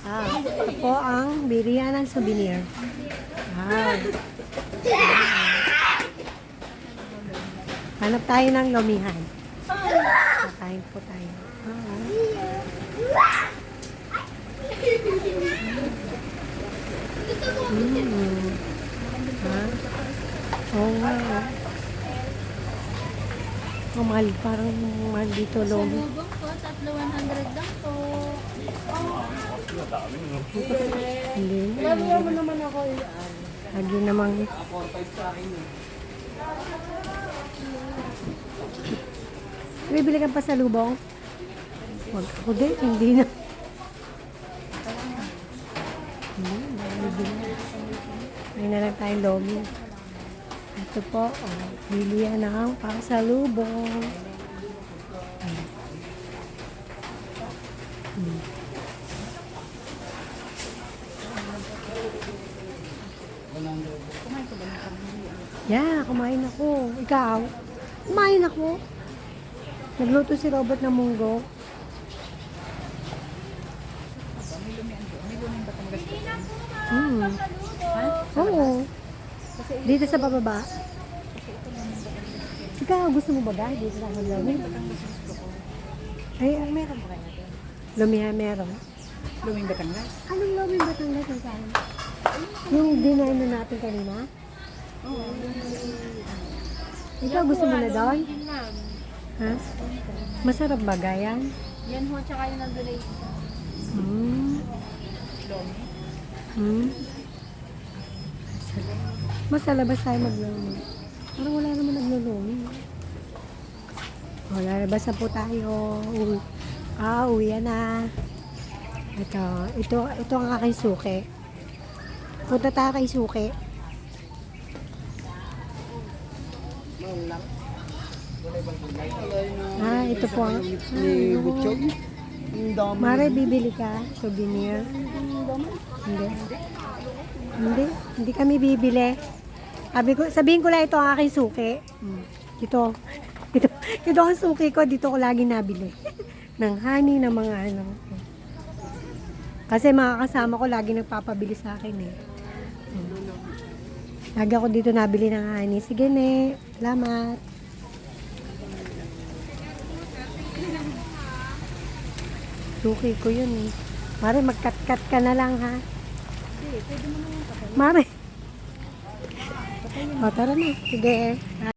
Ito po ang bilihan ng souvenir. Wow. Hanap tayo ng lumihan. Kakain po tayo. Oo nga. Oh, mahal. Parang mahal dito, lomi. Salubong po, tatlo 100 lang po. Hindi. Lalo mo naman ako Lagi namang... Bibili ka pa sa lubong? Huwag ako din. Hindi na. May na lang tayong lomi. Ito po. Oh, bili yan ng pasalubong. Yeah, kumain ako. Ikaw? Kumain ako. Nagluto si Robert ng munggo. Oo. Dito sa bababa. Ikaw, gusto mo ba guys? Dito sa Lumi? Ay, meron ba kayo? Lumiha, meron. Luming Batangas? Anong Lumi Batangas ang saan? Yung dinain na natin kanina? Oo. Ikaw, gusto mo na doon? Ha? Masarap ba gayan? Yan ho, tsaka yung nandun ay Lomi. Sa labas tayo maglumi. Parang wala naman naglulumi. Wala, labas na po tayo. Uwi na. Ito ang aking suki. Punta tayo kay suki. Ito po ang... Mare, bibili ka? Souvenir? Hindi kami bibili. Sabihin ko lang ito ang aking suki. Ito ang suki ko. Dito ko lagi nabili. Ng honey, ng mga ano. Kasi mga kasama ko lagi nagpapabili sa akin eh. Lagi ako dito nabili ng honey. Sige ne. Salamat. Suki ko yun eh. Mare, mag-cut-cut ka na lang ha. Mare. O, tara na. Sige.